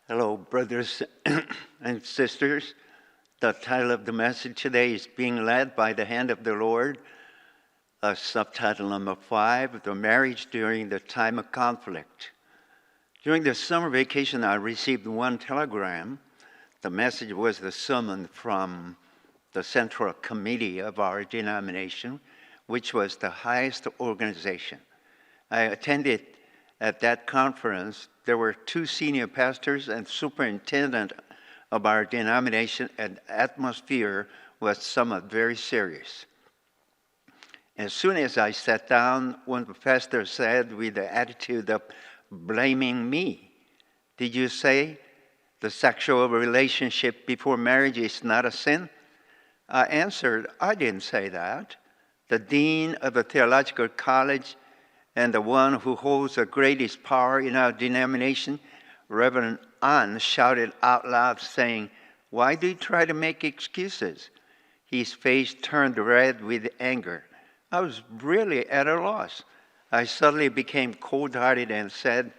Hello, brothers and sisters. The title of the message today is Being Led by the Hand of the Lord. Subtitle number 5, The Marriage During the Time of Conflict. During the summer vacation, I received one telegram. The message was the sermon from the Central Committee of our denomination, which was the highest organization. I attended at that conference. There were 2 senior pastors and superintendent of our denomination, and the atmosphere was somewhat very serious. As soon as I sat down, one of the pastors said with the attitude of blaming me, "Did you say the sexual relationship before marriage is not a sin?" I answered, "I didn't say that." The dean of the theological college and the one who holds the greatest power in our denomination, Reverend An, shouted out loud, saying, "Why do you try to make excuses?" His face turned red with anger. I was really at a loss. I suddenly became cold-hearted and said,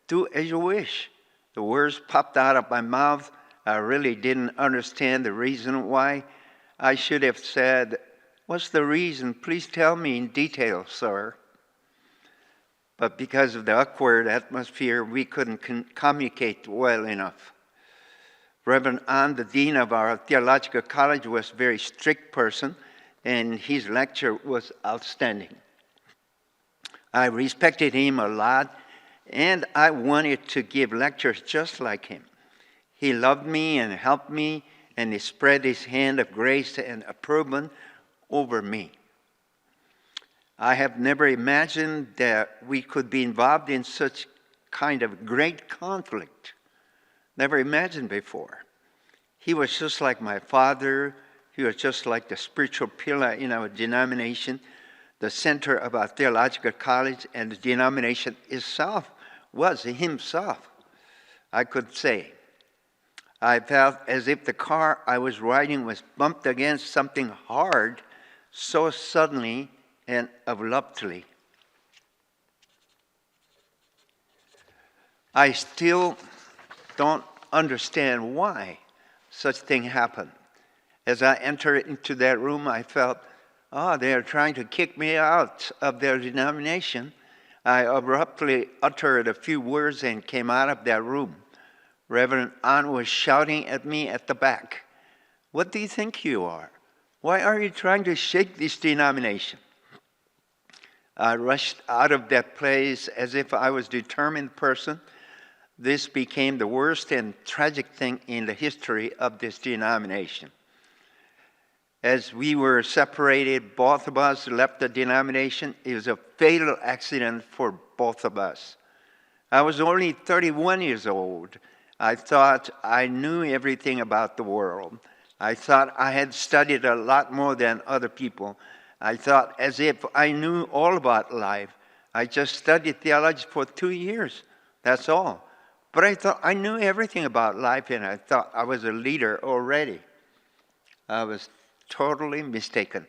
"Do as you wish." The words popped out of my mouth. I really didn't understand the reason why. I should have said, "What's the reason? Please tell me in detail, sir." But because of the awkward atmosphere, we couldn't communicate well enough. Reverend An, the dean of our theological college, was a very strict person, and his lecture was outstanding. I respected him a lot, and I wanted to give lectures just like him. He loved me and helped me, and he spread his hand of grace and approval over me. I have never imagined that we could be involved in such kind of great conflict. Never imagined before. He was just like my father. He was just like the spiritual pillar in our denomination, the center of our theological college, and the denomination itself was himself. I could say, I felt as if the car I was riding was bumped against something hard so suddenly and abruptly. I still don't understand why such thing happened. As I entered into that room, I felt, they are trying to kick me out of their denomination. I abruptly uttered a few words and came out of that room. Reverend An was shouting at me at the back, "What do you think you are? Why are you trying to shake this denomination?" I rushed out of that place as if I was a determined person. This became the worst and tragic thing in the history of this denomination. As we were separated, both of us left the denomination. It was a fatal accident for both of us. I was only 31 years old. I thought I knew everything about the world. I thought I had studied a lot more than other people. I thought as if I knew all about life. I just studied theology for 2 years. That's all. But I thought I knew everything about life, and I thought I was a leader already. I was totally mistaken.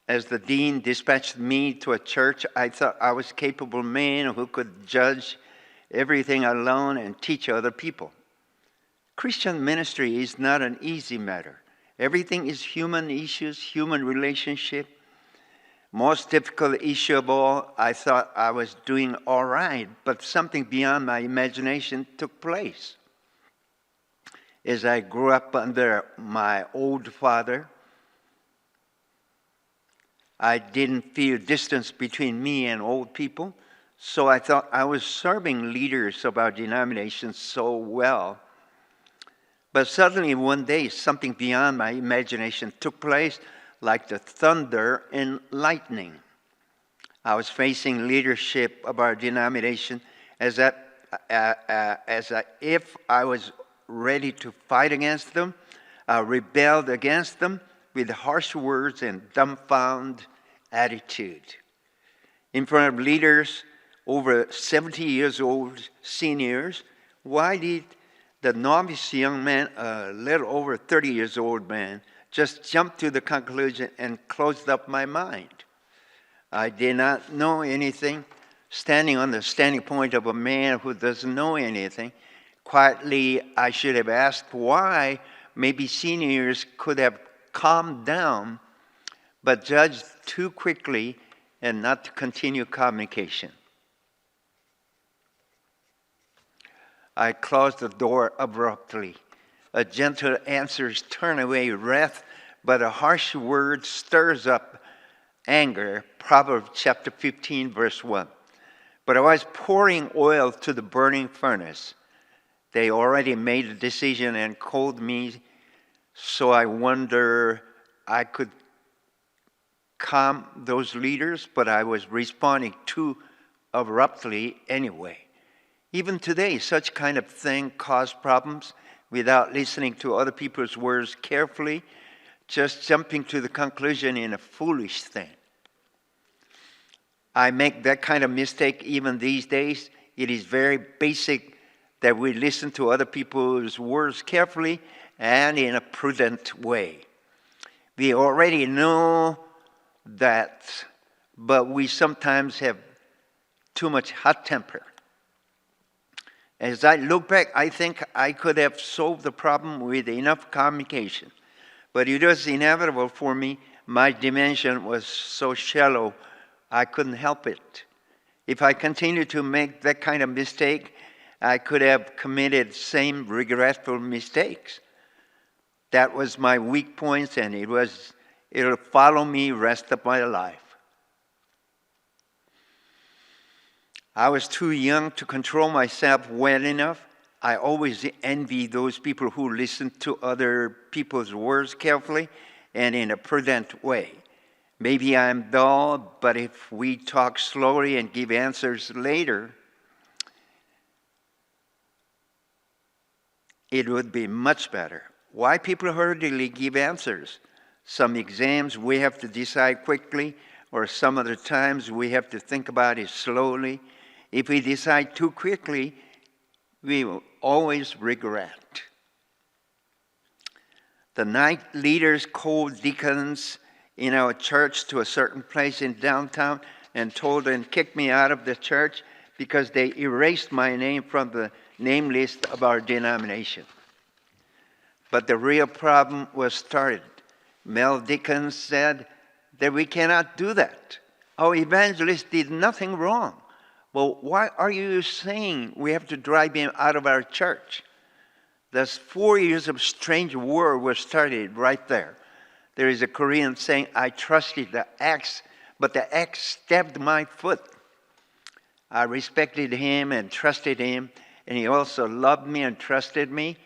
As the dean dispatched me to a church, I thought I was a capable man who could judge everything alone and teach other people. Christian ministry is not an easy matter. Everything is human issues, human relationship. Most difficult issue of all, I thought I was doing all right, but something beyond my imagination took place. As I grew up under my old father, I didn't feel distance between me and old people, so I thought I was serving leaders of our denomination so well. But suddenly one day, something beyond my imagination took place, like the thunder and lightning. I was facing leadership of our denomination as if I was ready to fight against them. I rebelled against them with harsh words and dumbfounded attitude. In front of leaders over 70 years old, seniors, why did the novice young man, a little over 30 years old man, just jumped to the conclusion and closed up my mind? I did not know anything, standing on the standing point of a man who doesn't know anything. Quietly, I should have asked why. Maybe seniors could have calmed down, but judged too quickly and not to continue communication. I closed the door abruptly. A gentle answer turns away wrath, but a harsh word stirs up anger. Proverbs chapter 15, verse 1. But I was pouring oil to the burning furnace. They already made a decision and called me, so I wonder I could calm those leaders, but I was responding too abruptly anyway. Even today, such kind of thing causes problems without listening to other people's words carefully, just jumping to the conclusion in a foolish thing. I make that kind of mistake even these days. It is very basic that we listen to other people's words carefully and in a prudent way. We already know that, but we sometimes have too much hot temper. As I look back, I think I could have solved the problem with enough communication. But it was inevitable for me. My dimension was so shallow, I couldn't help it. If I continued to make that kind of mistake, I could have committed same regretful mistakes. That was my weak point, and it'll follow me rest of my life. I was too young to control myself well enough. I always envy those people who listen to other people's words carefully and in a prudent way. Maybe I'm dull, but if we talk slowly and give answers later, it would be much better. Why people hurriedly give answers? Some exams we have to decide quickly, or some other times we have to think about it slowly. If we decide too quickly, we will always regret. The night leaders called deacons in our church to a certain place in downtown and told and kicked me out of the church because they erased my name from the name list of our denomination. But the real problem was started. Mel Dickens said that we cannot do that. Our evangelist did nothing wrong. Well, why are you saying we have to drive him out of our church? Thus, 4 years of strange war was started right there. There is a Korean saying, I trusted the axe, but the axe stabbed my foot. I respected him and trusted him, and he also loved me and trusted me,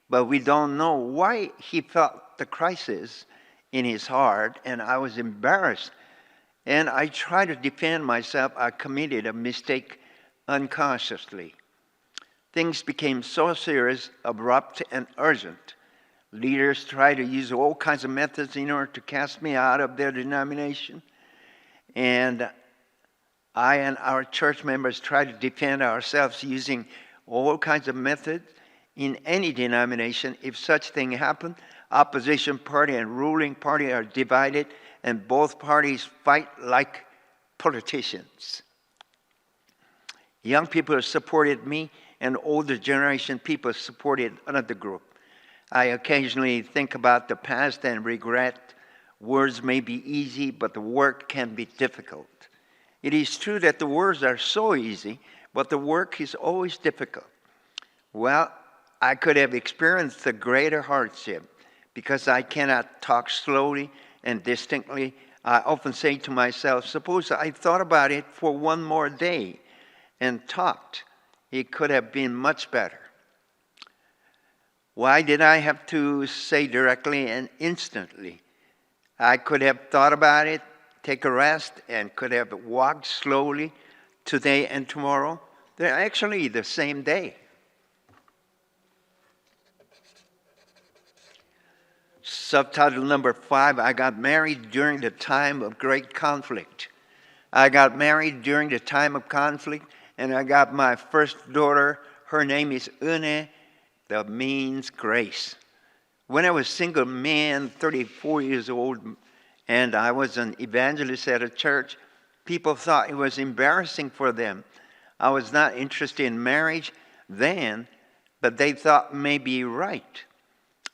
but we don't know why he felt the crisis in his heart, and I was embarrassed. And I tried to defend myself. I committed a mistake unconsciously. Things became so serious, abrupt, and urgent. Leaders tried to use all kinds of methods in order to cast me out of their denomination. And I and our church members tried to defend ourselves using all kinds of methods. In any denomination, if such thing happened, opposition party and ruling party are divided, and both parties fight like politicians. Young people supported me, and older generation people supported another group. I occasionally think about the past and regret. Words may be easy, but the work can be difficult. It is true that the words are so easy, but the work is always difficult. Well, I could have experienced the greater hardship because I cannot talk slowly and distinctly. I often say to myself, suppose I thought about it for one more day and talked. It could have been much better. Why did I have to say directly and instantly? I could have thought about it, take a rest, and could have walked slowly today and tomorrow. They're actually the same day. Subtitle number 5, I got married during the time of great conflict. I got married during the time of conflict, and I got my first daughter. Her name is Une, that means grace. When I was a single man, 34 years old, and I was an evangelist at a church, People thought it was embarrassing for them. I was not interested in marriage then, but they thought maybe right.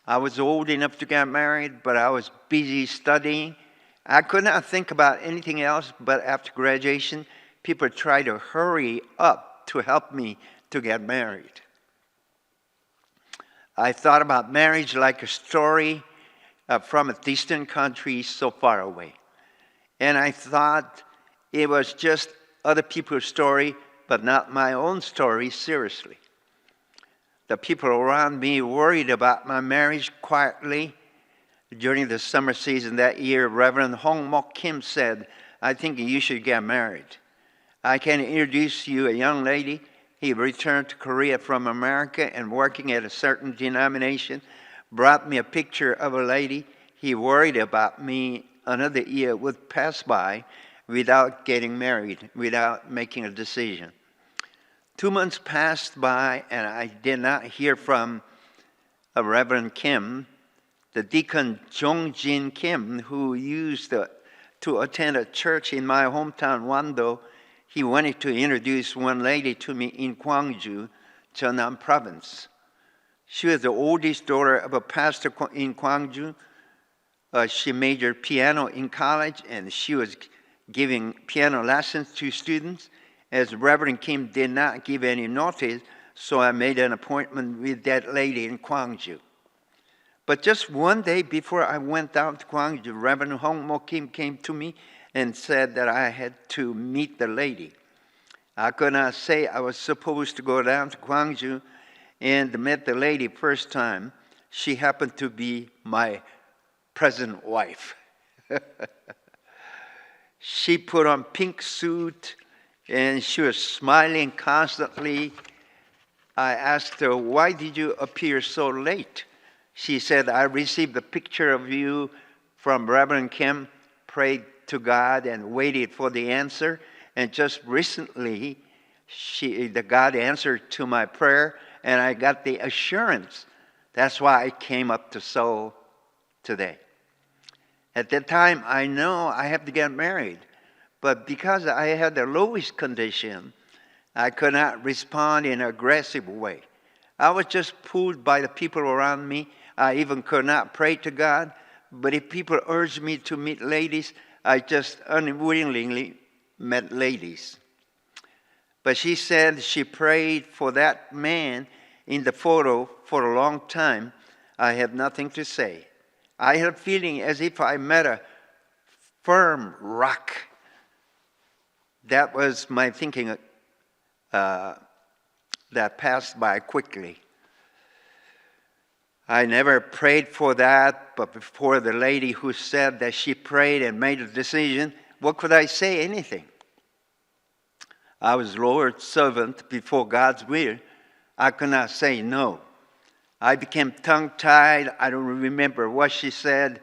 I was old enough to get married, but I was busy studying. I could not think about anything else, but after graduation, people tried to hurry up to help me to get married. I thought about marriage like a story from a distant country so far away. And I thought it was just other people's story, but not my own story seriously. The people around me worried about my marriage quietly. During the summer season that year, Reverend Hong Mok Kim said, "I think you should get married. I can introduce you a young lady." He returned to Korea from America and working at a certain denomination, brought me a picture of a lady. He worried about me another year would pass by without getting married, without making a decision. 2 months passed by and I did not hear from Reverend Kim. The deacon Jong Jin Kim, who used to attend a church in my hometown, Wando, he wanted to introduce one lady to me in Gwangju, Jeonnam province. She was the oldest daughter of a pastor in Gwangju. She majored piano in college, and she was giving piano lessons to students. As Reverend Kim did not give any notice, so I made an appointment with that lady in Gwangju. But just one day before I went down to Gwangju, Reverend Hong Mo Kim came to me and said that I had to meet the lady. I could not say I was supposed to go down to Gwangju and met the lady first time. She happened to be my present wife. She put on pink suit and she was smiling constantly. I asked her, "Why did you appear so late?" She said, "I received a picture of you from Reverend Kim, prayed to God and waited for the answer. And just recently, the God answered to my prayer and I got the assurance. That's why I came up to Seoul today." At that time, I know I have to get married. But because I had the lowest condition, I could not respond in an aggressive way. I was just pulled by the people around me. I even could not pray to God. But if people urged me to meet ladies, I just unwillingly met ladies. But she said she prayed for that man in the photo for a long time. I have nothing to say. I had a feeling as if I met a firm rock. That was my thinking that passed by quickly. I never prayed for that, but before the lady who said that she prayed and made a decision, what could I say? Anything. I was Lord's servant before God's will. I could not say no. I became tongue-tied. I don't remember what she said,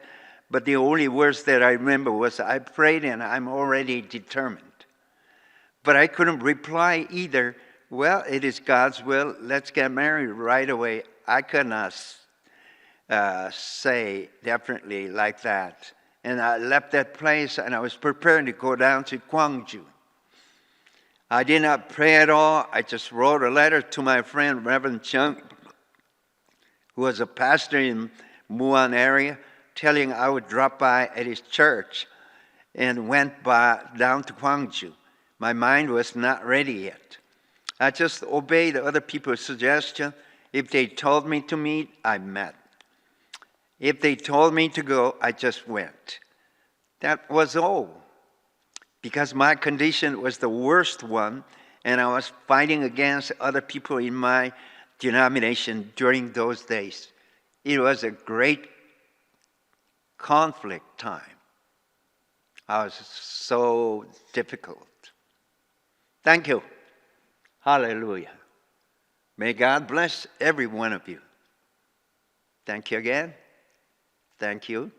but the only words that I remember was, "I prayed and I'm already determined." But I couldn't reply either. "Well, it is God's will. Let's get married right away." I could not say definitely like that. And I left that place and I was preparing to go down to Gwangju. I did not pray at all. I just wrote a letter to my friend Reverend Chung, who was a pastor in Muan area, telling I would drop by at his church, and went down to Gwangju. My mind was not ready yet. I just obeyed other people's suggestion. If they told me to meet, I met. If they told me to go, I just went. That was all. Because my condition was the worst one, and I was fighting against other people in my denomination during those days. It was a great conflict time. I was so difficult. Thank you. Hallelujah. May God bless every one of you. Thank you again. Thank you.